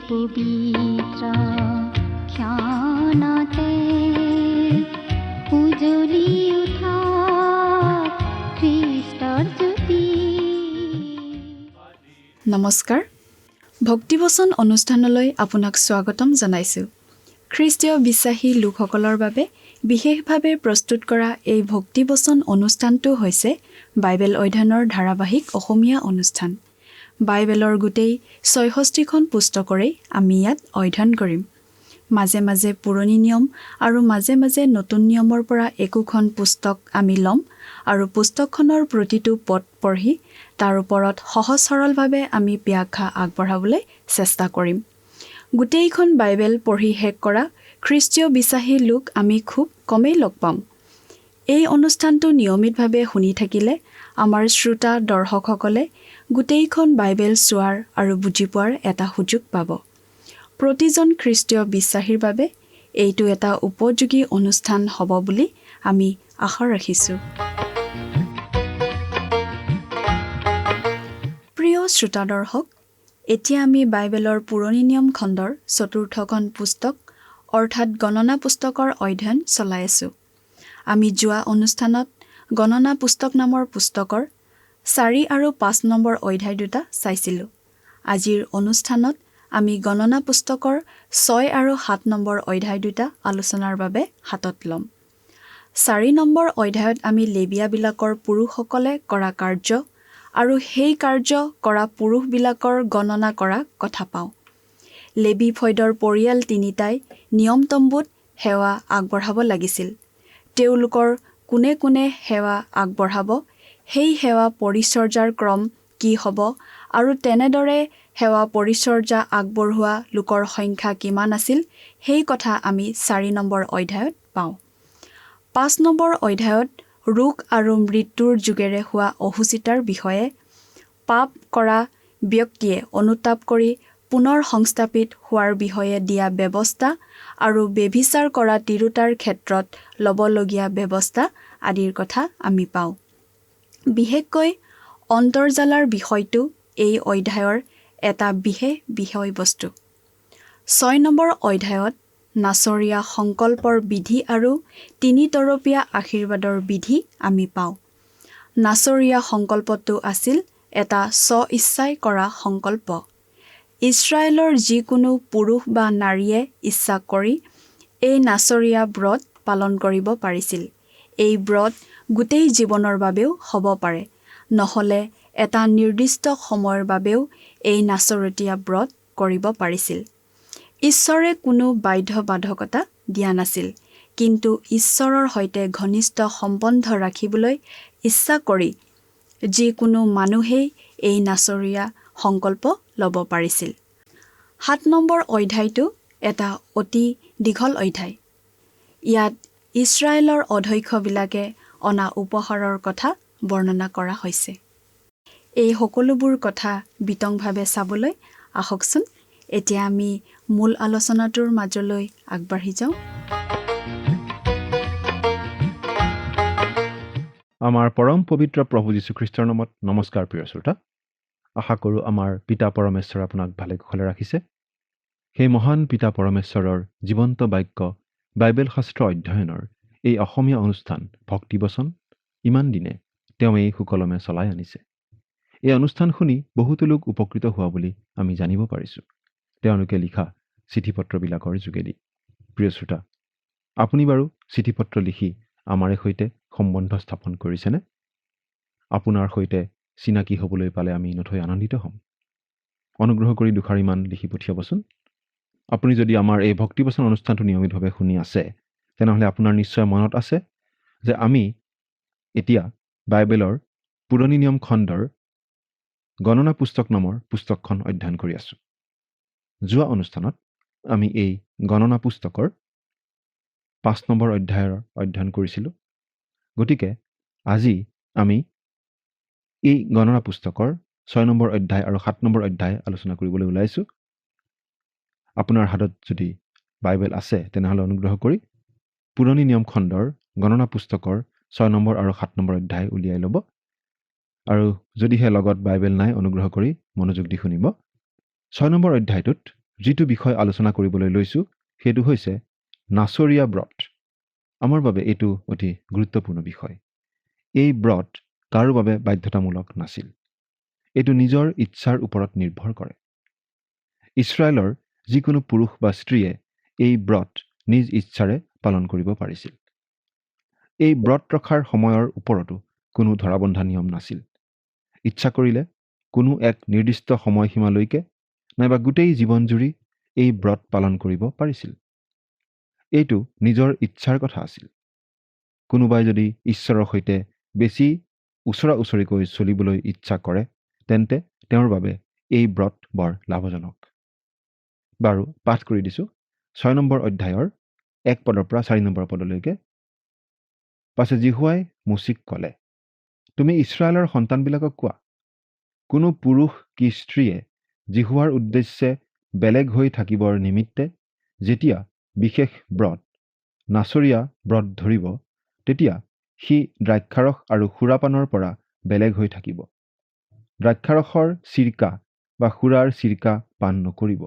পবিত্ৰ ক্ষণতে উজলি উঠা খ্ৰীষ্টৰ জ্যোতি। নমস্কাৰ, ভক্তিবচন অনুষ্ঠানলৈ আপোনাক স্বাগতম জনাইছোঁ। খ্ৰীষ্টীয় বিশ্বাসী লোকসকলৰ বাবে বিশেষভাৱে প্ৰস্তুত কৰা এই ভক্তিবচন অনুষ্ঠানটো হৈছে বাইবেল অধ্যয়নৰ ধাৰাবাহিক অসমীয়া অনুষ্ঠান। বাইবেলৰ গোটেই ৬৬খন পুস্তকৰেই আমি ইয়াত অধ্যয়ন কৰিম। মাজে মাজে পুৰণি নিয়ম আৰু মাজে মাজে নতুন নিয়মৰ পৰা একোখন পুস্তক আমি ল'ম আৰু পুস্তকখনৰ প্ৰতিটো পদ পঢ়ি তাৰ ওপৰত সহজ সৰলভাৱে আমি ব্যাখ্যা আগবঢ়াবলৈ চেষ্টা কৰিম। গোটেইখন বাইবেল পঢ়ি শেষ কৰা খ্ৰীষ্টীয় বিশ্বাসী লোক আমি খুব কমেই লগ পাম। এই অনুষ্ঠানটো নিয়মিতভাৱে শুনি থাকিলে আমাৰ শ্ৰোতা দৰ্শকসকলে গোটেইখন বাইবেল চোৱাৰ আৰু বুজি পোৱাৰ এটা সুযোগ পাব। প্ৰতিজন খ্ৰীষ্টীয় বিশ্বাসীৰ বাবে এইটো এটা উপযোগী অনুষ্ঠান হ'ব বুলি আমি আশা ৰাখিছোঁ। প্ৰিয় শ্ৰোতা দৰ্শক, এতিয়া আমি বাইবেলৰ পুৰণি নিয়ম খণ্ডৰ ৪ৰ্থখন পুস্তক অৰ্থাৎ গণনা পুস্তকৰ অধ্যয়ন চলাই আছোঁ। আমি যোৱা অনুষ্ঠানত গণনা পুস্তক নামৰ পুস্তকৰ ৪ আৰু ৫ নম্বৰ অধ্যায় দুটা চাইছিলোঁ। আজিৰ অনুষ্ঠানত আমি গণনা পুস্তকৰ ৬ আৰু ৭ নম্বৰ অধ্যায় দুটা আলোচনাৰ বাবে হাতত ল'ম। ৪ নম্বৰ অধ্যায়ত আমি লেবীয়াবিলাকৰ পুৰুষসকলে কৰা কাৰ্য আৰু সেই কাৰ্য কৰা পুৰুষবিলাকৰ গণনা কৰা কথা পাওঁ। লেবী ফৈদৰ পৰিয়াল তিনিটাই নিয়ম তম্বুত সেৱা আগবঢ়াব লাগিছিল। তেওঁলোকৰ কোনে কোনে সেৱা আগবঢ়াব, সেই সেৱা পৰিচৰ্যাৰ ক্ৰম কি হ'ব আৰু তেনেদৰে সেৱা পৰিচৰ্যা আগবঢ়োৱা লোকৰ সংখ্যা কিমান আছিল, সেই কথা আমি ৪ নম্বৰ অধ্যায়ত পাওঁ। ৫ নম্বৰ অধ্যায়ত ৰোগ আৰু মৃত্যুৰ যোগেৰে হোৱা অসুচিতাৰ বিষয়ে, পাপ কৰা ব্যক্তিয়ে অনুতাপ কৰি পুনৰ সংস্থাপিত হোৱাৰ বিষয়ে দিয়া ব্যৱস্থা আৰু ব্যভিচাৰ কৰা তিৰোতাৰ ক্ষেত্ৰত ল'বলগীয়া ব্যৱস্থা আদিৰ কথা আমি পাওঁ। বিশেষকৈ অন্তৰ্জালাৰ বিষয়টো এই অধ্যায়ৰ এটা বিশেষ বিষয়বস্তু। ৬ নম্বৰ অধ্যায়ত নাচৰীয়া সংকল্পৰ বিধি আৰু তিনিতৰপীয়া আশীৰ্বাদৰ বিধি আমি পাওঁ। নাচৰীয়া সংকল্পটো আছিল এটা স্ব-ইচ্ছাই কৰা সংকল্প। ইছৰাইলৰ যিকোনো পুৰুষ বা নাৰীয়ে ইচ্ছা কৰি এই নাচৰীয়া ব্ৰত পালন কৰিব পাৰিছিল। এই ব্ৰত গোটেই জীৱনৰ বাবেও হ'ব পাৰে, নহ'লে এটা নিৰ্দিষ্ট সময়ৰ বাবেও এই নাচৰতীয়া ব্ৰত কৰিব পাৰিছিল। ঈশ্বৰে কোনো বাধ্যবাধকতা দিয়া নাছিল, কিন্তু ঈশ্বৰৰ সৈতে ঘনিষ্ঠ সম্বন্ধ ৰাখিবলৈ ইচ্ছা কৰি যিকোনো মানুহেই এই নাচৰীয়া সংকল্প ল'ব পাৰিছিল। ৭ নম্বৰ অধ্যায়টো এটা অতি দীঘল অধ্যায়। ইয়াত ইছৰাইলৰ অধ্যক্ষবিলাকে অনা উপহাৰৰ কথা বৰ্ণনা কৰা হৈছে। এই সকলোবোৰ কথা বিতংভাৱে চাবলৈ আহকচোন এতিয়া আমি মূল আলোচনাটোৰ মাজলৈ আগবাঢ়ি যাওঁ। আমাৰ পৰম পবিত্ৰ প্ৰভু যীশুখ্ৰীষ্টৰ নামত নমস্কাৰ। প্ৰিয় শ্ৰোতা, আশা কৰোঁ আমাৰ পিতা পৰমেশ্বৰ আপোনাক ভালে কুশলে ৰাখিছে। সেই মহান পিতা পৰমেশ্বৰৰ জীৱন্ত বাক্য বাইবেল শাস্ত্ৰ অধ্যয়নৰ এই অসমীয়া অনুষ্ঠান ভক্তিবচন ইমান দিনে তেওঁ এই সুকলমে চলাই আনিছে। এই অনুষ্ঠান শুনি বহুতো লোক উপকৃত হোৱা বুলি আমি জানিব পাৰিছোঁ, তেওঁলোকে লিখা চিঠি পত্ৰবিলাকৰ যোগেদি। প্ৰিয় শ্ৰোতা, আপুনি বাৰু চিঠি পত্ৰ লিখি আমাৰে সৈতে সম্বন্ধ স্থাপন কৰিছেনে? আপোনাৰ সৈতে চিনাকি হ'বলৈ পালে আমি নথৈ আনন্দিত হ'ম। অনুগ্ৰহ কৰি দুষাৰিমান লিখি পঠিয়াবচোন। আপুনি যদি আমাৰ এই ভক্তিবচন অনুষ্ঠানটো নিয়মিতভাৱে শুনি আছে, তেনেহ'লে আপোনাৰ নিশ্চয় মনত আছে যে আমি এতিয়া বাইবেলৰ পুৰণি নিয়ম খণ্ডৰ গণনা পুস্তক নামৰ পুস্তকখন অধ্যয়ন কৰি আছোঁ। যোৱা অনুষ্ঠানত আমি এই গণনা পুস্তকৰ ৫ নম্বৰ অধ্যায়ৰ অধ্যয়ন কৰিছিলোঁ। গতিকে আজি আমি এই গণনা পুস্তকৰ ৬ নম্বৰ অধ্যায় আৰু ৭ নম্বৰ অধ্যায় আলোচনা কৰিবলৈ ওলাইছোঁ। আপোনাৰ হাতত যদি বাইবেল আছে তেনেহ'লে অনুগ্ৰহ কৰি পুৰণি নিয়ম খণ্ডৰ গণনা পুস্তকৰ ৬ নম্বৰ আৰু ৭ নম্বৰ অধ্যায় উলিয়াই ল'ব। আৰু যদিহে লগত বাইবেল নাই, অনুগ্ৰহ কৰি মনোযোগ দি শুনিব। ৬ নম্বৰ অধ্যায়টোত যিটো বিষয় আলোচনা কৰিবলৈ লৈছোঁ সেইটো হৈছে নাচৰীয়া ব্ৰত। আমাৰ বাবে এইটো অতি গুৰুত্বপূৰ্ণ বিষয়। এই ব্ৰত কাৰো বাবে বাধ্যতামূলক নাছিল। এইটো নিজৰ ইচ্ছাৰ ওপৰত নিৰ্ভৰ কৰে। ইছৰাইলৰ যিকোনো পুৰুষ বা স্ত্ৰীয়ে এই ব্ৰত নিজ ইচ্ছাৰে পালন কৰিব পাৰিছিল। এই ব্ৰত ৰখাৰ সময়ৰ ওপৰতো কোনো ধৰাবন্ধা নিয়ম নাছিল। ইচ্ছা কৰিলে কোনো এক নিৰ্দিষ্ট সময়সীমালৈকে নাইবা গোটেই জীৱনজুৰি এই ব্ৰত পালন কৰিব পাৰিছিল। এইটো নিজৰ ইচ্ছাৰ কথা আছিল। কোনোবাই যদি ঈশ্বৰৰ সৈতে বেছি ওচৰা ওচৰিকৈ চলিবলৈ ইচ্ছা কৰে তেন্তে তেওঁৰ বাবে এই ব্ৰত বৰ লাভজনক। বাৰু পাঠ কৰি দিছোঁ 6 নম্বৰ অধ্যায়ৰ 1 পদৰ পৰা 4 নম্বৰ পদলৈকে। পাছে জিহুৱাই মুচিক ক'লে, তুমি ইছৰাইলৰ সন্তানবিলাকক কোৱা, কোনো পুৰুষ কি স্ত্ৰীয়ে জিহুৱাৰ উদ্দেশ্যে বেলেগ হৈ থাকিবৰ নিমিত্তে যেতিয়া বিশেষ ব্ৰত নাচৰীয়া ব্ৰত ধৰিব তেতিয়া সি দ্ৰাক্ষাৰস আৰু সুৰাপানৰ পৰা বেলেগ হৈ থাকিব। দ্ৰাক্ষাৰসৰ চিৰকা বা সুৰাৰ চিৰকা পান নকৰিব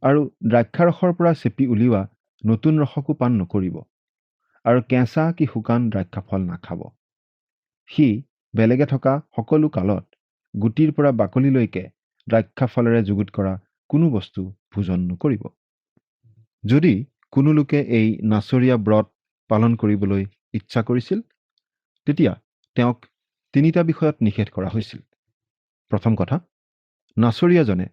আৰু দ্ৰাক্ষাৰসৰ পৰা চেপি উলিওৱা নতুন ৰসকো পান নকৰিব আৰু কেঁচা কি শুকান দ্ৰাক্ষাফল নাখাব। সি বেলেগে থকা সকলো কালত গুটিৰ পৰা বাকলিলৈকে দ্ৰাক্ষাফলেৰে যুগুত কৰা কোনো বস্তু ভোজন নকৰিব। যদি কোনো লোকে এই নাচৰীয়া ব্ৰত পালন কৰিবলৈ ইচ্ছা কৰিছিল তেতিয়া তেওঁক 3টা বিষয়ত নিষেধ কৰা হৈছিল। প্ৰথম কথা, নাচৰীয়াজনে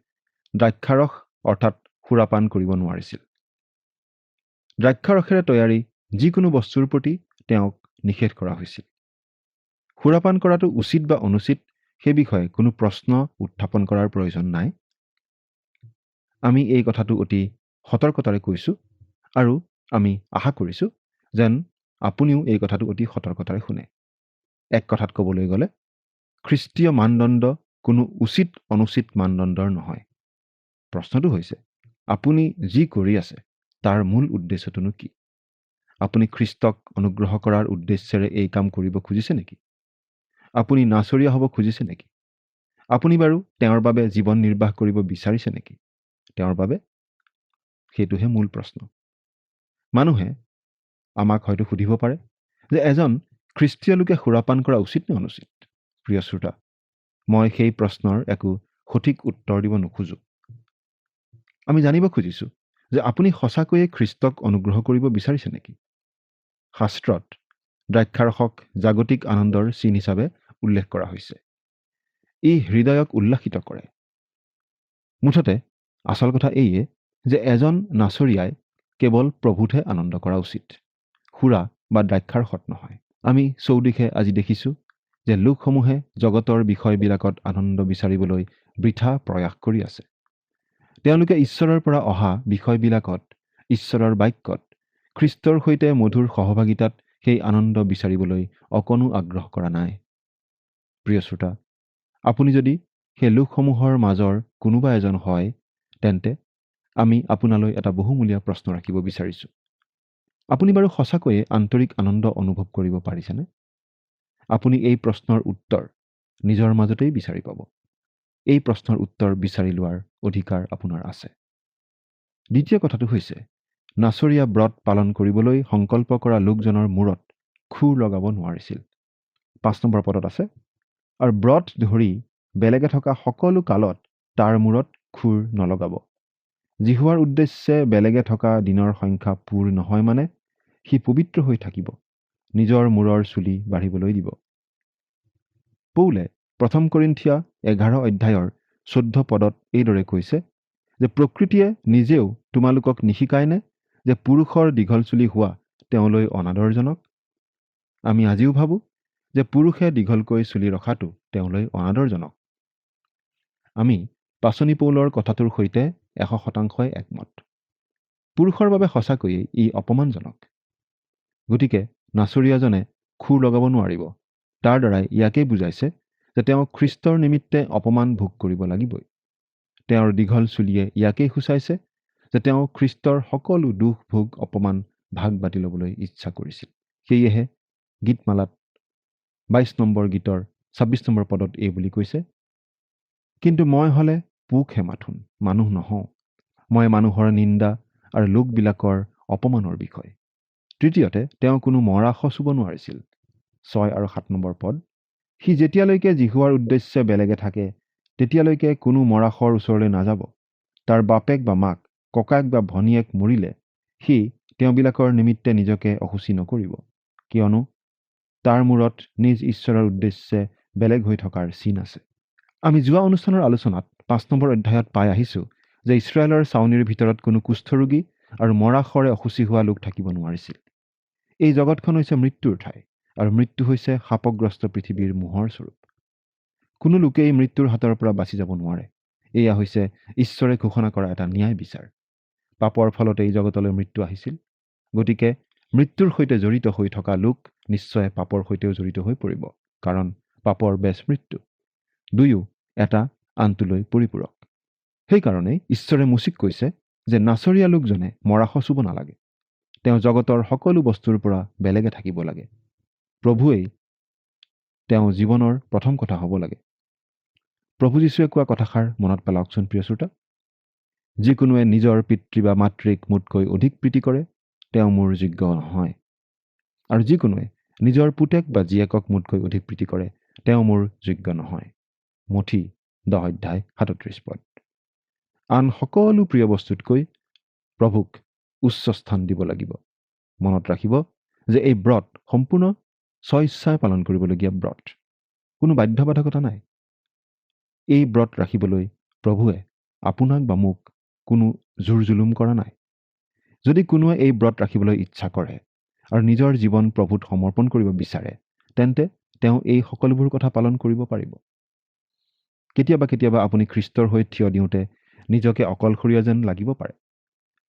দ্ৰাক্ষাৰস অৰ্থাৎ সুৰাপান কৰিব নোৱাৰিছিল। দ্ৰাক্ষাৰসেৰে তৈয়াৰী যিকোনো বস্তুৰ প্ৰতি তেওঁক নিষেধ কৰা হৈছিল। সুৰাপান কৰাটো উচিত বা অনুচিত সেই বিষয়ে কোনো প্ৰশ্ন উত্থাপন কৰাৰ প্ৰয়োজন নাই। আমি এই কথাটো অতি সতৰ্কতাৰে কৈছোঁ আৰু আমি আশা কৰিছোঁ যেন আপুনিও এই কথাটো অতি সতৰ্কতাৰে শুনে। এক কথাত ক'বলৈ গ'লে খ্ৰীষ্টীয় মানদণ্ড কোনো উচিত অনুচিত মানদণ্ডৰ নহয়। প্ৰশ্নটো হৈছে আপুনি যি কৰি আছে তাৰ মূল উদ্দেশ্যটোনো কি? আপুনি খ্ৰীষ্টক অনুগ্ৰহ কৰাৰ উদ্দেশ্যেৰে এই কাম কৰিব খুজিছে নেকি? আপুনি নাচৰীয়া হ'ব খুজিছে নেকি? আপুনি বাৰু তেওঁৰ বাবে জীৱন নিৰ্বাহ কৰিব বিচাৰিছে নেকি? তেওঁৰ বাবে? সেইটোহে মূল প্ৰশ্ন। মানুহে আমাক হয়তো সুধিব পাৰে যে এজন খ্ৰীষ্টীয় লোকে সুৰাপান কৰা উচিত নে অনুচিত? প্ৰিয় শ্ৰোতা, মই সেই প্ৰশ্নৰ একো সঠিক উত্তৰ দিব নোখোজোঁ। আমি জানিব খুজিছোঁ যে আপুনি সঁচাকৈয়ে খ্ৰীষ্টক অনুগ্ৰহ কৰিব বিচাৰিছে নেকি? শাস্ত্ৰত দ্ৰাক্ষাৰসক জাগতিক আনন্দৰ চিন হিচাপে উল্লেখ কৰা হৈছে। ই হৃদয়ক উল্লাসিত কৰে। মুঠতে আচল কথা এইয়ে যে এজন নাচৰীয়াই কেৱল প্ৰভুতহে আনন্দ কৰা উচিত, সুৰা বা দ্ৰাক্ষাৰসত নহয়। আমি চৌদিশে আজি দেখিছোঁ যে লোকসমূহে জগতৰ বিষয়বিলাকত আনন্দ বিচাৰিবলৈ বৃথা প্ৰয়াস কৰি আছে। তেওঁলোকে ঈশ্বৰৰ পৰা অহা বিষয়বিলাকত, ঈশ্বৰৰ বাক্যত, খ্ৰীষ্টৰ সৈতে মধুৰ সহভাগিতাত সেই আনন্দ বিচাৰিবলৈ অকণো আগ্ৰহ কৰা নাই। প্ৰিয় শ্ৰোতা, আপুনি যদি সেই লোকসমূহৰ মাজৰ কোনোবা এজন হয় তেন্তে আমি আপোনালৈ এটা বহুমূলীয়া প্ৰশ্ন ৰাখিব বিচাৰিছোঁ। আপুনি বাৰু সঁচাকৈয়ে আন্তৰিক আনন্দ অনুভৱ কৰিব পাৰিছেনে? আপুনি এই প্ৰশ্নৰ উত্তৰ নিজৰ মাজতেই বিচাৰি পাব। এই প্ৰশ্নৰ উত্তৰ বিচাৰি লোৱাৰ অধিকাৰ আপোনাৰ আছে। দ্বিতীয় কথাটো হৈছে নাচৰীয়া ব্ৰত পালন কৰিবলৈ সংকল্প কৰা লোকজনৰ মূৰত খুৰ লগাব নোৱাৰিছিল। 5 নম্বৰ পদত আছে, আৰু ব্ৰত ধৰি বেলেগে থকা সকলো কালত তাৰ মূৰত খুৰ নলগাব। জিহুৱাৰ উদ্দেশ্যে বেলেগে থকা দিনৰ সংখ্যা পূৰ নহয় মানে সি পবিত্ৰ হৈ থাকিব, নিজৰ মূৰৰ চুলি বাঢ়িবলৈ দিব। পৌলে 1 কৰিন্থিয়া 11 অধ্যায়ৰ 14 পদত এইদৰে কৈছে যে প্ৰকৃতিয়ে নিজেও তোমালোকক নিশিকায়নে যে পুৰুষৰ দীঘল চুলি হোৱা তেওঁলৈ অনাদৰজনক? আমি আজিও ভাবোঁ যে পুৰুষে দীঘলকৈ চুলি ৰখাটো তেওঁলৈ অনাদৰজনক। আমি পাচনি পৌলৰ কথাটোৰ সৈতে 100% একমত। পুৰুষৰ বাবে সঁচাকৈয়ে ই অপমানজনক। গতিকে নাচৰীয়াজনে খুৰ লগাব নোৱাৰিব। তাৰ দ্বাৰাই ইয়াকেই বুজাইছে যে তেওঁ খ্ৰীষ্টৰ নিমিত্তে অপমান ভোগ কৰিব লাগিবই। তেওঁৰ দীঘল চুলিয়ে ইয়াকেই সূচাইছে যে তেওঁ খ্ৰীষ্টৰ সকলো দুখ ভোগ অপমান ভাগ বাটি ল'বলৈ ইচ্ছা কৰিছিল। সেয়েহে গীতমালাত 22 নম্বৰ গীতৰ 26 নম্বৰ পদত এই বুলি কৈছে, কিন্তু মই হ'লে পোকহে মাথোন, মানুহ নহওঁ। মই মানুহৰ নিন্দা আৰু লোকবিলাকৰ অপমানৰ বিষয়। তৃতীয়তে, তেওঁ কোনো মৰাশ চুব নোৱাৰিছিল। 6 আৰু 7 নম্বৰ পদ, সি যেতিয়ালৈকে জিহুৱাৰ উদ্দেশ্যে বেলেগে থাকে তেতিয়ালৈকে কোনো মৰাশৰ ওচৰলৈ নাযাব। তাৰ বাপেক বা মাক, ককায়েক বা ভনীয়েক মৰিলে সি তেওঁবিলাকৰ নিমিত্তে নিজকে অসুচি নকৰিব, কিয়নো তাৰ মূৰত নিজ ঈশ্বৰৰ উদ্দেশ্যে বেলেগ হৈ থকাৰ চিন আছে। আমি যোৱা অনুষ্ঠানৰ আলোচনাত 5 নম্বৰ অধ্যায়ত পাই আহিছোঁ যে ইছৰাইলৰ ছাউনীৰ ভিতৰত কোনো কুষ্ঠৰোগী আৰু মৰাশৰে অসুচি হোৱা লোক থাকিব নোৱাৰিছিল। এই জগতখন হৈছে মৃত্যুৰ ঠাই আৰু মৃত্যু হৈছে শাপগ্ৰস্ত পৃথিৱীৰ মোহৰ স্বৰূপ। কোনো লোকেই মৃত্যুৰ হাতৰ পৰা বাচি যাব নোৱাৰে। এয়া হৈছে ঈশ্বৰে ঘোষণা কৰা এটা ন্যায় বিচাৰ। পাপৰ ফলতে এই জগতলৈ মৃত্যু আহিছিল। গতিকে মৃত্যুৰ সৈতে জড়িত হৈ থকা লোক নিশ্চয় পাপৰ সৈতেও জড়িত হৈ পৰিব, কাৰণ পাপৰ বেচ মৃত্যু। দুয়ো এটা আনটোলৈ পৰিপূৰক। সেইকাৰণেই ঈশ্বৰে মুচিক কৈছে যে নাচৰীয়া লোকজনে মৰাশ চুব নালাগে। তেওঁ জগতৰ সকলো বস্তুৰ পৰা বেলেগে থাকিব লাগে। প্ৰভুৱেই তেওঁ জীৱনৰ প্ৰথম কথা হ'ব লাগে। প্ৰভু যীশুৱে কোৱা কথাষাৰ মনত পেলাওকচোন প্ৰিয় শ্ৰোতা। যিকোনোৱে নিজৰ পিতৃ বা মাতৃক মোতকৈ অধিক প্ৰীতি কৰে তেওঁ মোৰ যোগ্য নহয়, আৰু যিকোনোৱে নিজৰ পুতেক বা জীয়েকক মোতকৈ অধিক প্ৰীতি কৰে তেওঁ মোৰ যোগ্য নহয়। মঠি 10 অধ্যায় 37 পদ। আন সকলো প্ৰিয় বস্তুতকৈ প্ৰভুক উচ্চ স্থান দিব লাগিব। মনত ৰাখিব যে এই ব্ৰত সম্পূৰ্ণ স্বইচ্ছাই পালন কৰিবলগীয়া ব্ৰত। কোনো বাধ্যবাধকতা নাই। এই ব্ৰত ৰাখিবলৈ প্ৰভুৱে আপোনাক বা মোক কোনো জোৰ জুলুম কৰা নাই। যদি কোনোৱে এই ব্ৰত ৰাখিবলৈ ইচ্ছা কৰে আৰু নিজৰ জীৱন প্ৰভুত সমৰ্পণ কৰিব বিচাৰে তেন্তে তেওঁ এই সকলোবোৰ কথা পালন কৰিব পাৰিব। কেতিয়াবা কেতিয়াবা আপুনি খ্ৰীষ্টৰ হৈ থিয় দিওঁতে নিজকে অকলশৰীয়া যেন লাগিব পাৰে,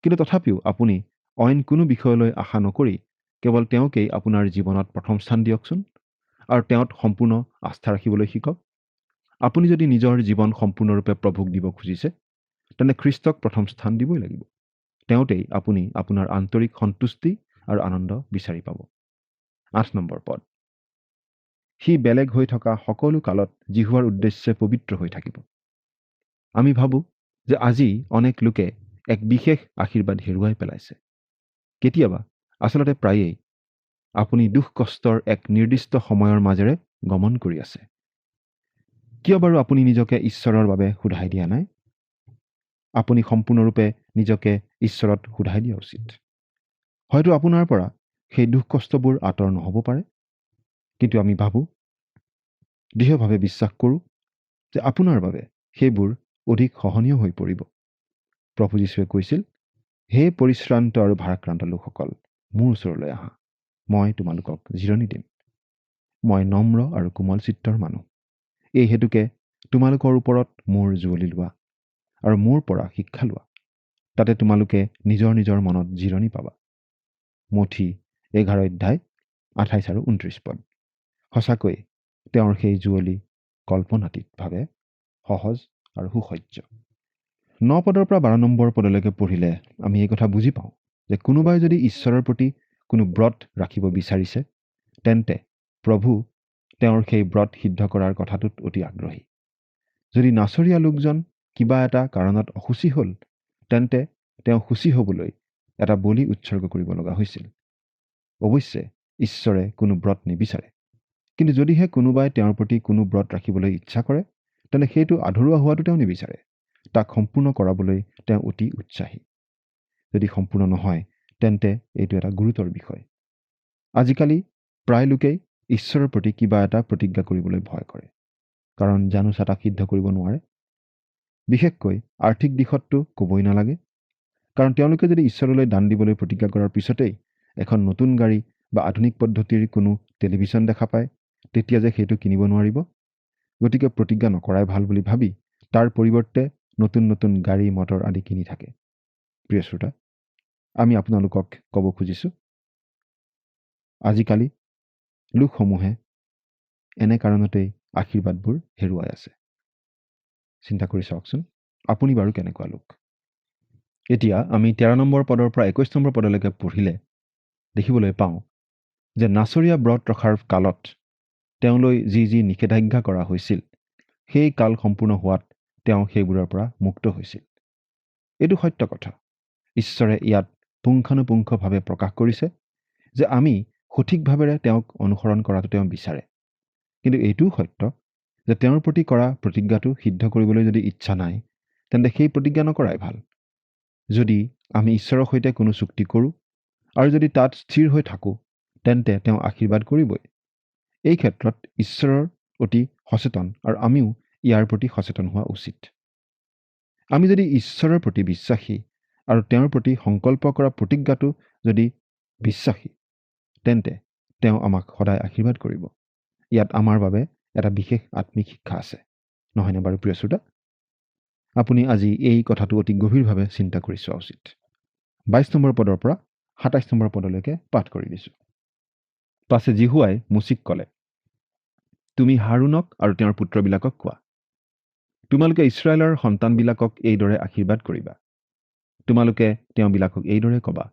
কিন্তু তথাপিও আপুনি অইন কোনো বিষয়লৈ আশা নকৰি কেৱল তেওঁকেই আপোনাৰ জীৱনত প্ৰথম স্থান দিয়কচোন আৰু তেওঁত সম্পূৰ্ণ আস্থা ৰাখিবলৈ শিকক। আপুনি যদি নিজৰ জীৱন সম্পূৰ্ণৰূপে প্ৰভুক দিব খুজিছে তেন্তে খ্ৰীষ্টক প্ৰথম স্থান দিবই লাগিব। তেওঁতেই আপুনি আপোনাৰ আন্তৰিক সন্তুষ্টি আৰু আনন্দ বিচাৰি পাব। 8 নম্বৰ পদ, সি বেলেগ হৈ থকা সকলো কালত জিহুৱাৰ উদ্দেশ্যে পবিত্ৰ হৈ থাকিব। আমি ভাবোঁ যে আজি অনেক লোকে এক বিশেষ আশীৰ্বাদ হেৰুৱাই পেলাইছে। কেতিয়াবা, আচলতে প্ৰায়েই, আপুনি দুখ কষ্টৰ এক নিৰ্দিষ্ট সময়ৰ মাজেৰে গমন কৰি আছে। কিয় বাৰু আপুনি নিজকে ঈশ্বৰৰ বাবে সোধাই দিয়া নাই? আপুনি সম্পূৰ্ণৰূপে নিজকে ঈশ্বৰত সোধাই দিয়া উচিত। হয়তো আপোনাৰ পৰা সেই দুখ কষ্টবোৰ আঁতৰ নহ'ব পাৰে, কিন্তু আমি ভাবোঁ, দৃঢ়ভাৱে বিশ্বাস কৰোঁ যে আপোনাৰ বাবে সেইবোৰ অধিক সহনীয় হৈ পৰিব। প্ৰভু যীশুৱে কৈছিল, হে পৰিশ্ৰান্ত আৰু ভাৰাক্ৰান্ত লোকসকল, মোৰ ওচৰলৈ আহা, মই তোমালোকক জিৰণি দিম। মই নম্ৰ আৰু কোমল চিত্তৰ মানুহ। এই হেতুকে তোমালোকৰ ওপৰত মোৰ জুৱলি লোৱা আৰু মোৰ পৰা শিক্ষা লোৱা, তাতে তোমালোকে নিজৰ নিজৰ মনত জিৰণি পাবা। মঠি 11 অধ্যায় 28 আৰু 29 পদ। সঁচাকৈ তেওঁৰ সেই জুৱলি কল্পনাতীতভাৱে সহজ আৰু সুসহ্য। 9 পদৰ পৰা 12 নম্বৰ পদলৈকে পঢ়িলে আমি এই কথা বুজি পাওঁ যে কোনোবাই যদি ঈশ্বৰৰ প্ৰতি কোনো ব্ৰত ৰাখিব বিচাৰিছে তেন্তে প্ৰভু তেওঁৰ সেই ব্ৰত সিদ্ধ কৰাৰ কথাটোত অতি আগ্ৰহী। যদি নাচৰীয়া লোকজন কিবা এটা কাৰণত অসুচী হ'ল তেন্তে তেওঁ সুচী হ'বলৈ এটা বলি উৎসৰ্গ কৰিব লগা হৈছিল। অৱশ্যে ঈশ্বৰে কোনো ব্ৰত নিবিচাৰে, কিন্তু যদিহে কোনোবাই তেওঁৰ প্ৰতি কোনো ব্ৰত ৰাখিবলৈ ইচ্ছা কৰে তেন্তে সেইটো আধৰুৱা হোৱাটো তেওঁ নিবিচাৰে। তাক সম্পূৰ্ণ কৰাবলৈ তেওঁ অতি উৎসাহী। যদি সম্পূৰ্ণ নহয় তেন্তে এইটো এটা গুৰুতৰ বিষয়। আজিকালি প্ৰায় লোকেই ঈশ্বৰৰ প্ৰতি কিবা এটা প্ৰতিজ্ঞা কৰিবলৈ ভয় কৰে, কাৰণ জানোচা তাক সিদ্ধ কৰিব নোৱাৰে। বিশেষকৈ আৰ্থিক দিশততো ক'বই নালাগে, কাৰণ তেওঁলোকে যদি ঈশ্বৰলৈ দান দিবলৈ প্ৰতিজ্ঞা কৰাৰ পিছতেই এখন নতুন গাড়ী বা আধুনিক পদ্ধতিৰ কোনো টেলিভিছন দেখা পায় তেতিয়া যে সেইটো কিনিব নোৱাৰিব। গতিকে প্ৰতিজ্ঞা নকৰাই ভাল বুলি ভাবি তাৰ পৰিৱৰ্তে নতুন নতুন গাড়ী মটৰ আদি কিনি থাকে। প্ৰিয় শ্ৰোতা, আমি আপোনালোকক ক'ব খুজিছোঁ, আজিকালি লোকসমূহে এনে কাৰণতেই আশীৰ্বাদবোৰ হেৰুৱাই আছে। চিন্তা কৰি চাওকচোন, আপুনি বাৰু কেনেকুৱা লোক? এতিয়া আমি 13 নম্বৰ পদৰ পৰা 21 নম্বৰ পদলৈকে পঢ়িলে দেখিবলৈ পাওঁ যে নাচৰীয়া ব্ৰত ৰখাৰ কালত তেওঁলৈ যি যি নিষেধাজ্ঞা কৰা হৈছিল সেই কাল সম্পূৰ্ণ হোৱাত তেওঁ সেইবোৰৰ পৰা মুক্ত হৈছিল। এইটো সত্য কথা। ঈশ্বৰে ইয়াত পুংখানুপুংখভাৱে প্ৰকাশ কৰিছে যে আমি সঠিকভাৱেৰে তেওঁক অনুসৰণ কৰাটো তেওঁ বিচাৰে। কিন্তু এইটোও সত্য যে তেওঁৰ প্ৰতি কৰা প্ৰতিজ্ঞাটো সিদ্ধ কৰিবলৈ যদি ইচ্ছা নাই, তেন্তে সেই প্ৰতিজ্ঞা নকৰাই ভাল। যদি আমি ঈশ্বৰৰ সৈতে কোনো চুক্তি কৰোঁ আৰু যদি তাত স্থিৰ হৈ থাকোঁ, তেন্তে তেওঁ আশীৰ্বাদ কৰিবই। এই ক্ষেত্ৰত ঈশ্বৰৰ অতি সচেতন আৰু আমিও ইয়াৰ প্ৰতি সচেতন হোৱা উচিত। আমি যদি ঈশ্বৰৰ প্ৰতি বিশ্বাসী আৰু তেওঁৰ প্ৰতি সংকল্প কৰা প্ৰতিজ্ঞাটো যদি বিশ্বাসী, তেন্তে তেওঁ আমাক সদায় আশীৰ্বাদ কৰিব। ইয়াত আমাৰ বাবে এটা বিশেষ আত্মিক শিক্ষা আছে, নহয়নে বাৰু প্ৰিয় শ্ৰোতা? আপুনি আজি এই কথাটো অতি গভীৰভাৱে চিন্তা কৰি চোৱা উচিত। 22 নম্বৰ পদৰ পৰা 27 নম্বৰ পদলৈকে পাঠ কৰি দিছোঁ। পাছে জিহুৱাই মুচিক ক'লে, তুমি হাৰুণক আৰু তেওঁৰ পুত্ৰবিলাকক কোৱা, তোমালোকে ইছৰাইলৰ সন্তানবিলাকক এইদৰে আশীৰ্বাদ কৰিবা। তোমালোকে তেওঁবিলাকক এইদৰে ক'বা,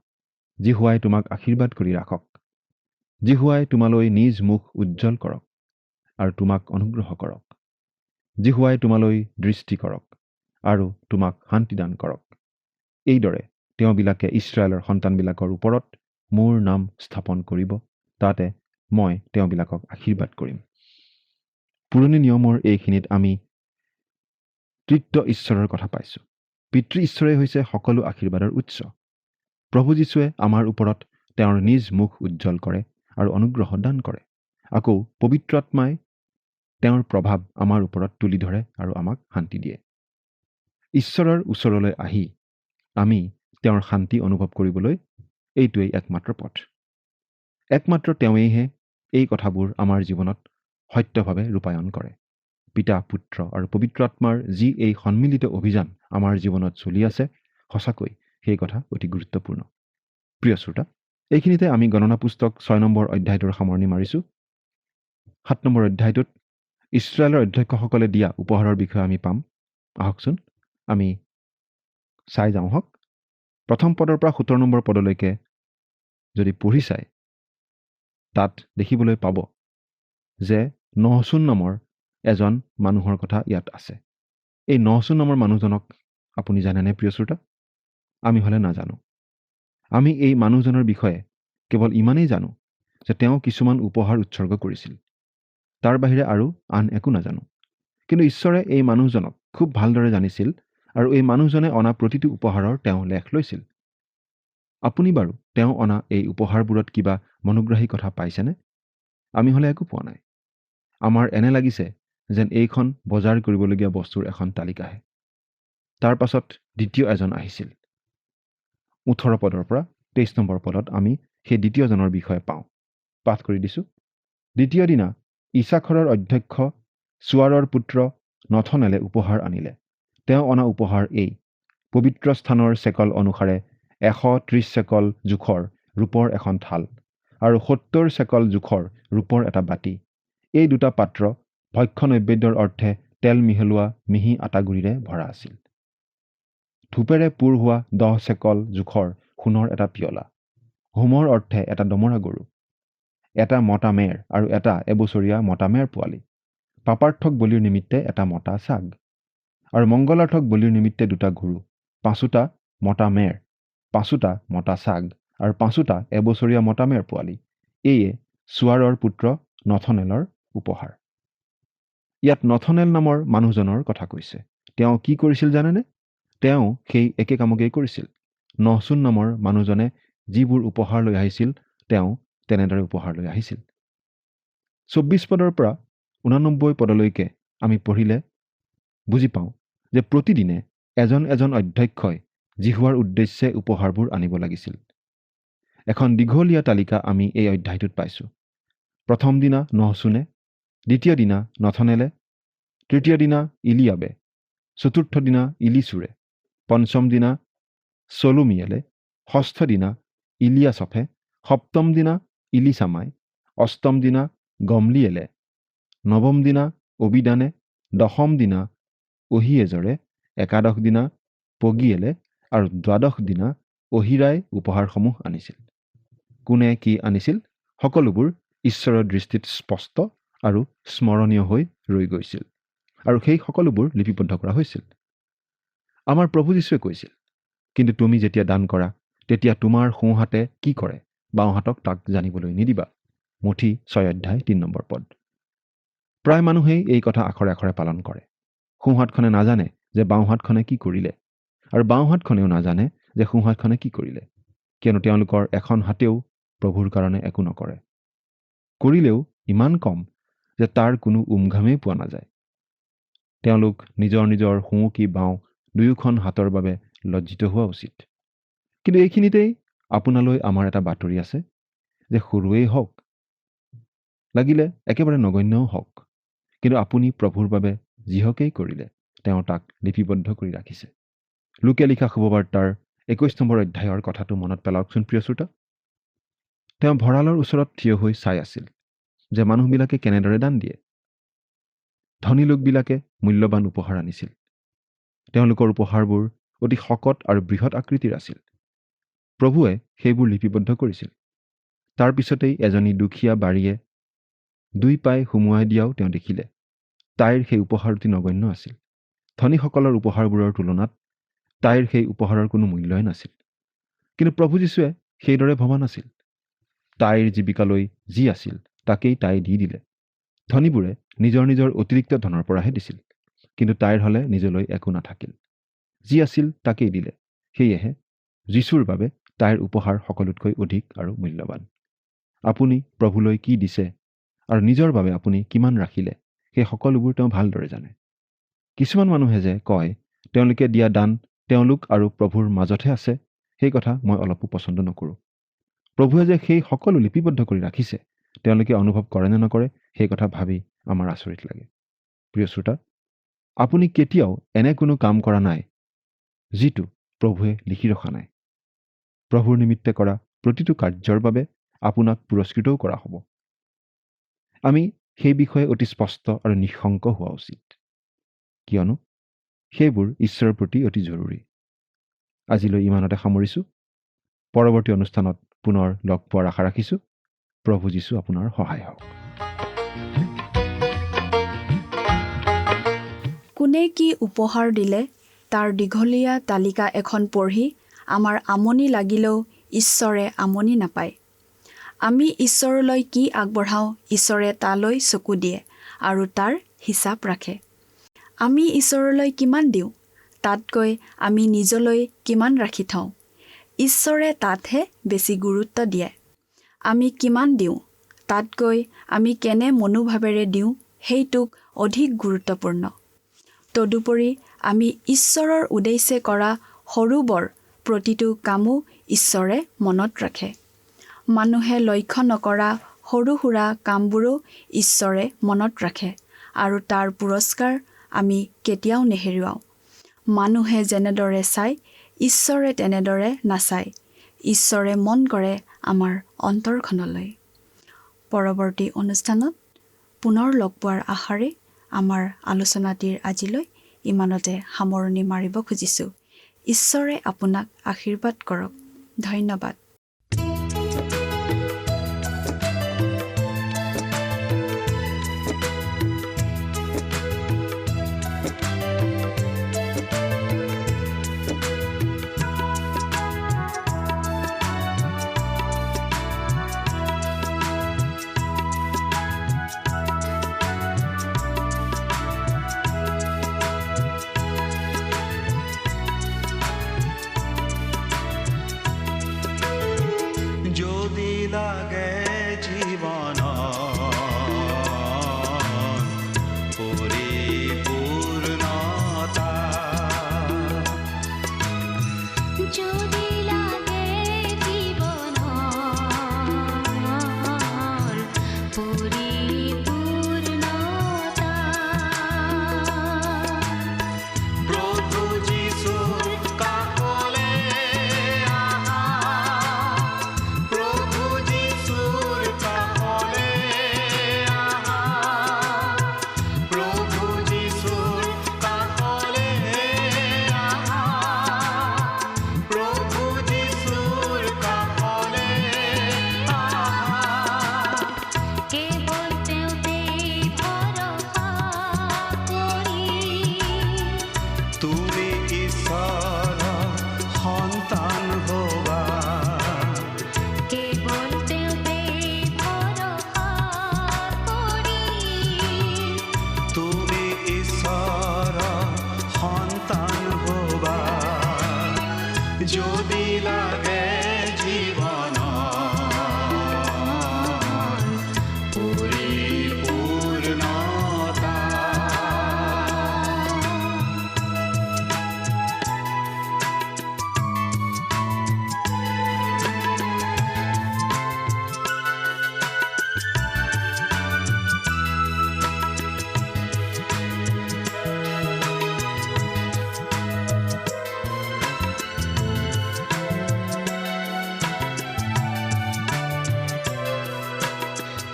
জিহুৱাই তোমাক আশীৰ্বাদ কৰি ৰাখক। জিহুৱাই তোমালৈ নিজ মুখ উজ্জ্বল কৰক আৰু তোমাক অনুগ্ৰহ কৰক। জিহুৱাই তোমালৈ দৃষ্টি কৰক আৰু তোমাক শান্তিদান কৰক। এইদৰে তেওঁবিলাকে ইছৰাইলৰ সন্তানবিলাকৰ ওপৰত মোৰ নাম স্থাপন কৰিব, তাতে মই তেওঁবিলাকক আশীৰ্বাদ কৰিম। পুৰণি নিয়মৰ এইখিনিত আমি তৃতীয় ঈশ্বৰৰ কথা পাইছোঁ। পিতৃ ঈশ্বৰেই হৈছে সকলো আশীৰ্বাদৰ উৎস। প্ৰভু যীশুৱে আমাৰ ওপৰত তেওঁৰ নিজ মুখ উজ্জ্বল কৰে আৰু অনুগ্ৰহ দান কৰে। আকৌ পবিত্ৰ আত্মাই তেওঁৰ প্ৰভাৱ আমাৰ ওপৰত তুলি ধৰে আৰু আমাক শান্তি দিয়ে। ঈশ্বৰৰ ওচৰলৈ আহি আমি তেওঁৰ শান্তি অনুভৱ কৰিবলৈ এইটোৱেই একমাত্ৰ পথ। একমাত্ৰ তেওঁৱেইহে এই কথাবোৰ আমাৰ জীৱনত সত্যভাৱে ৰূপায়ণ কৰে। পিতা, পুত্ৰ আৰু পবিত্ৰ আত্মাৰ যি এই সন্মিলিত অভিযান আমাৰ জীৱনত চলি আছে, সঁচাকৈ সেই কথা অতি গুৰুত্বপূৰ্ণ। প্ৰিয় শ্ৰোতা, এইখিনিতে আমি গণনা পুস্তক 6 নম্বৰ অধ্যায়টোৰ সামৰণি মাৰিছোঁ। 7 নম্বৰ অধ্যায়টোত ইছৰাইলৰ অধ্যক্ষসকলে দিয়া উপহাৰৰ বিষয়ে আমি পাম। আহকচোন আমি চাই যাওঁ হওক। প্ৰথম পদৰ পৰা 17 নম্বৰ পদলৈকে যদি পঢ়ি চাই, তাত দেখিবলৈ পাব যে নহচোন নামৰ এজন মানুহৰ কথা ইয়াত আছে। এই নহচোন নামৰ মানুহজনক আপুনি জানেনে প্ৰিয় শ্ৰোতা? আমি হ'লে নাজানো। আমি এই মানুহজনৰ বিষয়ে কেৱল ইমানেই জানো যে তেওঁ কিছুমান উপহাৰ উৎসৰ্গ কৰিছিল। তাৰ বাহিৰে আৰু আন একো নাজানো। কিন্তু ঈশ্বৰে এই মানুহজনক খুব ভালদৰে জানিছিল আৰু এই মানুহজনে অনা প্ৰতিটো উপহাৰৰ তেওঁ লেখ লৈছিল। আপুনি বাৰু তেওঁ অনা এই উপহাৰবোৰত কিবা মনোগ্ৰাহী কথা পাইছেনে? আমি হ'লে একো পোৱা নাই। আমাৰ এনে লাগিছে যেন এইখন বজাৰ কৰিবলগীয়া বস্তুৰ এখন তালিকাহে। তাৰ পাছত দ্বিতীয় এজন আহিছিল। 18 পদৰ পৰা 23 নম্বৰ পদত আমি সেই দ্বিতীয়জনৰ বিষয়ে পাওঁ। পাঠ কৰি দিছোঁ। দ্বিতীয় দিনা ইছাখৰৰ অধ্যক্ষ চুৱাৰৰ পুত্ৰ নথনেলে উপহাৰ আনিলে। তেওঁ অনা উপহাৰ এই: পবিত্ৰ স্থানৰ চেকল অনুসাৰে 130 চেকল জোখৰ ৰূপৰ এখন থাল আৰু 70 চেকল জোখৰ ৰূপৰ এটা বাতি। এই দুটা পাত্ৰ ভক্ষ্য নৈবেদ্যৰ অৰ্থে তেল মিহলোৱা মিহি আটাগুৰিৰে ভৰা আছিল। ধূপেৰে পুৰ হোৱা 10 চেকল জোখৰ সোণৰ এটা পিয়লা, হোমৰ অৰ্থে এটা দমৰা গৰু, এটা মতা মেৰ আৰু এটা এবছৰীয়া মতা মেৰ পোৱালি, পাপাৰ্থক বলিৰ নিমিত্তে এটা মতা ছাগ, আৰু মংগলাৰ্থক বলিৰ নিমিত্তে দুটা গৰু, 5টা মতা মেৰ, 5টা মতা ছাগ আৰু 5টা এবছৰীয়া মতা মেৰ পোৱালি। এয়ে চুৱাৰৰ পুত্ৰ নথনেলৰ উপহাৰ। ইয়াত নথনেল নামৰ মানুহজনৰ কথা কৈছে। তেওঁ কি কৰিছিল জানেনে? তেওঁ সেই একে কামকেই কৰিছিল। নহচোন নামৰ মানুহজনে যিবোৰ উপহাৰ লৈ আহিছিল, তেওঁ তেনেদৰে উপহাৰ লৈ আহিছিল। 24 পদৰ পৰা 89 পদলৈকে আমি পঢ়িলে বুজি পাওঁ যে প্ৰতিদিনে এজন এজন অধ্যক্ষই জিহুৱাৰ উদ্দেশ্যে উপহাৰবোৰ আনিব লাগিছিল। এখন দীঘলীয়া তালিকা আমি এই অধ্যায়টোত পাইছোঁ। প্ৰথম দিনা নহচোনে, দ্বিতীয় দিনা নথনেলে, তৃতীয় দিনা ইলিয়াবে, চতুৰ্থ দিনা ইলিচুৰে, পঞ্চম দিনা চলোমিয়েলে, ষষ্ঠ দিনা ইলিয়াছফে, সপ্তম দিনা ইলিচামাই, অষ্টম দিনা গমলিয়েলে, নৱম দিনা অবিদানে, দশম দিনা অহিয়েজৰে, একাদশ দিনা পগিয়েলে আৰু দ্বাদশ দিনা অহিৰাই উপহাৰসমূহ আনিছিল। কোনে কি আনিছিল সকলোবোৰ ঈশ্বৰৰ দৃষ্টিত স্পষ্ট আৰু স্মৰণীয় হৈ ৰৈ গৈছিল আৰু সেই সকলোবোৰ লিপিবদ্ধ কৰা হৈছিল। আমাৰ প্ৰভু যীশুৱে কৈছিল কিন্তু তুমি যেতিয়া দান কৰা তেতিয়া তোমাৰ সোঁহাতে কি কৰে বাওঁহাতক তাক জানিবলৈ নিদিবা। মুঠি 6 অধ্যায় 3 নম্বৰ পদ। প্ৰায় মানুহেই এই কথা আখৰে আখৰে পালন কৰে। সোঁহাতখনে নাজানে যে বাওঁহাতখনে কি কৰিলে, আৰু বাওঁহাতখনেও নাজানে যে সোঁহাতখনে কি কৰিলে, কিয়নো তেওঁলোকৰ এখন হাতেও প্ৰভুৰ কাৰণে একো নকৰে। কৰিলেও ইমান কম যে তাৰ কোনো উমঘামেই পোৱা নাযায়। তেওঁলোক নিজৰ নিজৰ সোঁ কি বাওঁ দুয়োখন হাতৰ বাবে লজ্জিত হোৱা উচিত। কিন্তু এইখিনিতেই আপোনালৈ আমাৰ এটা বাতৰি আছে যে সৰুৱেই হওক, লাগিলে একেবাৰে নগণ্যও হওক, কিন্তু আপুনি প্ৰভুৰ বাবে যিহকেই কৰিলে তেওঁ তাক লিপিবদ্ধ কৰি ৰাখিছে। লোকে লিখা শুভবাৰ্তাৰ 21 নম্বৰ অধ্যায়ৰ কথাটো মনত পেলাওকচোন প্ৰিয় শ্ৰোতা। তেওঁ ভঁৰালৰ ওচৰত থিয় হৈ চাই আছিল যে মানুহবিলাকে কেনেদৰে দান দিয়ে। ধনী লোকবিলাকে মূল্যৱান উপহাৰ আনিছিল। তেওঁলোকৰ উপহাৰবোৰ অতি শকত আৰু বৃহৎ আকৃতিৰ আছিল। প্ৰভুৱে সেইবোৰ লিপিবদ্ধ কৰিছিল। তাৰ পিছতেই এজনী দুখীয়া বাৰীয়ে 2 পাই সুমুৱাই দিয়াও তেওঁ দেখিলে। তাইৰ সেই উপহাৰ অতি নগণ্য আছিল। ধনীসকলৰ উপহাৰবোৰৰ তুলনাত তাইৰ সেই উপহাৰৰ কোনো মূল্যই নাছিল। কিন্তু প্ৰভু যীশুৱে সেইদৰে ভবা নাছিল। তাইৰ জীৱিকালৈ যি আছিল তাকেই তাই দি দিলে। ধনীবোৰে নিজৰ নিজৰ অতিৰিক্ত ধনৰ পৰাহে দিছিল, কিন্তু তাইৰ হ'লে নিজলৈ একো নাথাকিল। যি আছিল তাকেই দিলে। সেয়েহে যীশুৰ বাবে তাইৰ উপহাৰ সকলোতকৈ অধিক আৰু মূল্যৱান। আপুনি প্ৰভুলৈ কি দিছে আৰু নিজৰ বাবে আপুনি কিমান ৰাখিলে সেই সকলোবোৰ তেওঁ ভালদৰে জানে। কিছুমান মানুহে যে কয় তেওঁলোকে দিয়া দান তেওঁলোক আৰু প্ৰভুৰ মাজতহে আছে, সেই কথা মই অলপো পচন্দ নকৰোঁ। প্ৰভুৱে যে সেই সকলো লিপিবদ্ধ কৰি ৰাখিছে তেওঁলোকে অনুভৱ কৰে নে নকৰে সেই কথা ভাবি আমাৰ আচৰিত লাগে। প্ৰিয় শ্ৰোতা, আপুনি কেতিয়াও এনে কোনো কাম কৰা নাই যিটো প্ৰভুৱে লিখি ৰখা নাই। প্ৰভুৰ নিমিত্তে কৰা প্ৰতিটো কাৰ্যৰ বাবে আপোনাক পুৰস্কৃতও কৰা হ'ব। আমি সেই বিষয়ে অতি স্পষ্ট আৰু নিঃশংক হোৱা উচিত, কিয়নো সেইবোৰ ঈশ্বৰৰ প্ৰতি অতি জৰুৰী। আজিলৈ ইমানতে সামৰিছোঁ। পৰৱৰ্তী অনুষ্ঠানত পুনৰ লগ পোৱাৰ আশা ৰাখিছোঁ। প্ৰভু যীশু আপোনাৰ সহায় হওক। কোনে কি উপহাৰ দিলে তাৰ দীঘলীয়া তালিকা এখন পঢ়ি আমাৰ আমনি লাগিলেও ঈশ্বৰে আমনি নাপায়। আমি ঈশ্বৰলৈ কি আগবঢ়াওঁ ঈশ্বৰে তালৈ চকু দিয়ে আৰু তাৰ হিচাপ ৰাখে। আমি ঈশ্বৰলৈ কিমান দিওঁ তাতকৈ আমি নিজলৈ কিমান ৰাখি থওঁ, ঈশ্বৰে তাতহে বেছি গুৰুত্ব দিয়ে। আমি কিমান দিওঁ তাতকৈ আমি কেনে মনোভাৱেৰে দিওঁ সেইটোক অধিক গুৰুত্বপূৰ্ণ। তদুপৰি আমি ঈশ্বৰৰ উদ্দেশ্যে কৰা সৰু বৰ প্ৰতিটো কামো ঈশ্বৰে মনত ৰাখে। মানুহে লক্ষ্য নকৰা সৰু সুৰা কামবোৰো ঈশ্বৰে মনত ৰাখে আৰু তাৰ পুৰস্কাৰ আমি কেতিয়াও নেহেৰুৱাওঁ। মানুহে যেনেদৰে চায় ঈশ্বৰে তেনেদৰে নাচায়। ঈশ্বৰে মন কৰে আমাৰ অন্তৰখনলৈ। পৰৱৰ্তী অনুষ্ঠানত পুনৰ লগ পোৱাৰ আশাৰে আমাৰ আলোচনাটিৰ আজিলৈ ইমানতে সামৰণি মাৰিব খুজিছোঁ। ঈশ্বৰে আপোনাক আশীৰ্বাদ কৰক। ধন্যবাদ। যদি লাগে জীৱন পৰিপূৰ্ণতা।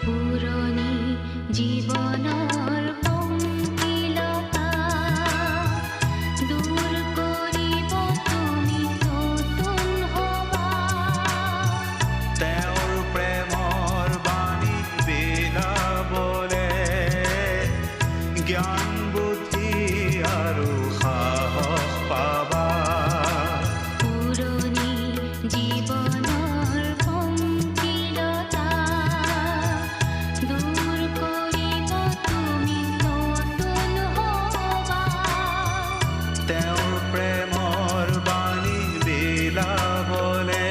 পুৰণি জীৱনৰ পংকিলতা দূৰ কৰিব তুমি নতুন হবা। তেওঁৰ প্ৰেমৰ বাণী বিলাবলে জ্ঞান বুদ্ধি আৰু সাহস পাবা। পুৰণি জীৱনৰ পংকিলতা দূৰ কৰিব তুমি নতুন হবা। তেওঁৰ প্ৰেমৰ বাণী বিলাবলে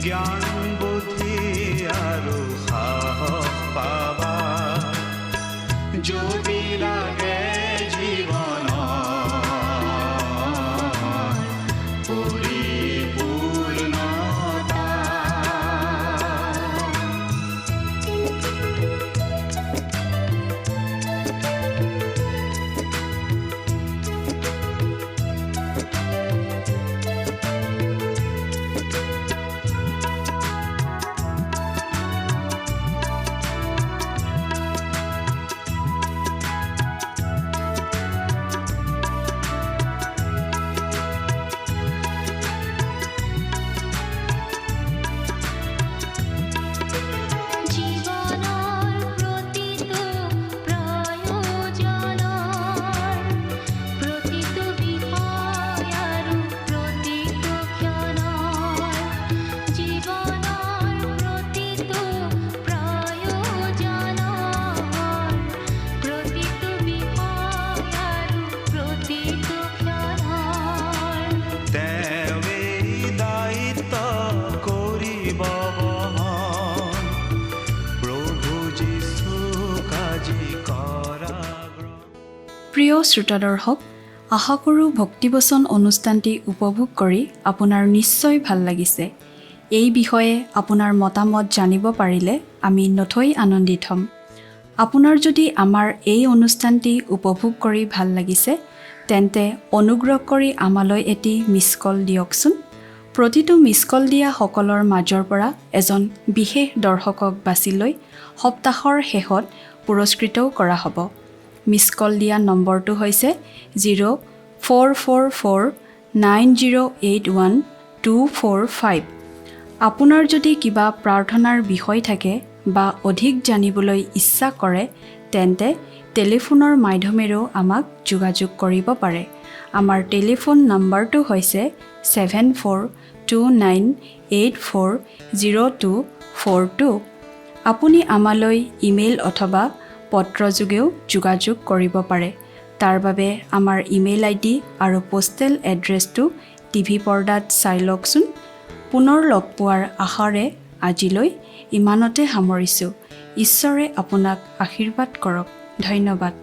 জ্ঞান বুদ্ধি আৰু সাহস পাবা। যদি লাগে জীৱন পৰিপূৰ্ণতা। জীৱনৰ প্ৰতিটো প্ৰয়োজনৰ প্ৰতিটো বিষয় আৰু প্ৰতিটো ক্ষণৰ জীৱনৰ প্ৰতিটো প্ৰয়োজনৰ প্ৰতিটো বিষয় আৰু প্ৰতিটো ক্ষণৰ তেওঁৱেই দায়িত্ব কৰিব বহন প্ৰভু যীশুক আজি কৰা গ্ৰহণ। প্ৰিয় শ্ৰোতা দৰ্শক, আশা কৰোঁ ভক্তিবচন অনুষ্ঠানটি উপভোগ কৰি আপোনাৰ নিশ্চয় ভাল লাগিছে। এই বিষয়ে আপোনাৰ মতামত জানিব পাৰিলে আমি নথৈ আনন্দিত হ'ম। আপোনাৰ যদি আমাৰ এই অনুষ্ঠানটি উপভোগ কৰি ভাল লাগিছে তেন্তে অনুগ্ৰহ কৰি আমালৈ এটি মিছ কল দিয়কচোন। প্ৰতিটো মিছ কল দিয়া সকলৰ মাজৰ পৰা এজন বিশেষ দৰ্শকক বাছি লৈ সপ্তাহৰ শেষত পুৰস্কৃতও কৰা হ'ব। মিছ কল দিয়া নম্বৰটো হৈছে 04449081 আপোনাৰ যদি কিবা প্ৰাৰ্থনাৰ বিষয় থাকে বা অধিক জানিবলৈ ইচ্ছা কৰে তেন্তে টেলিফোনৰ মাধ্যমেৰেও আমাক যোগাযোগ কৰিব পাৰে। আমাৰ টেলিফোন নম্বৰটো হৈছে 7429840242। আপুনি আমালৈ ইমেইল অথবা পত্ৰযোগেও যোগাযোগ কৰিব পাৰে। তাৰ বাবে আমাৰ ইমেইল আইডি আৰু পোষ্টেল এড্ৰেছটো টিভি পৰ্দাত চাই লওকচোন। পুনৰ লগ পোৱাৰ আশাৰে আজিলৈ ইমানতে সামৰিছোঁ। ঈশ্বৰে আপোনাক আশীৰ্বাদ কৰক। ধন্যবাদ।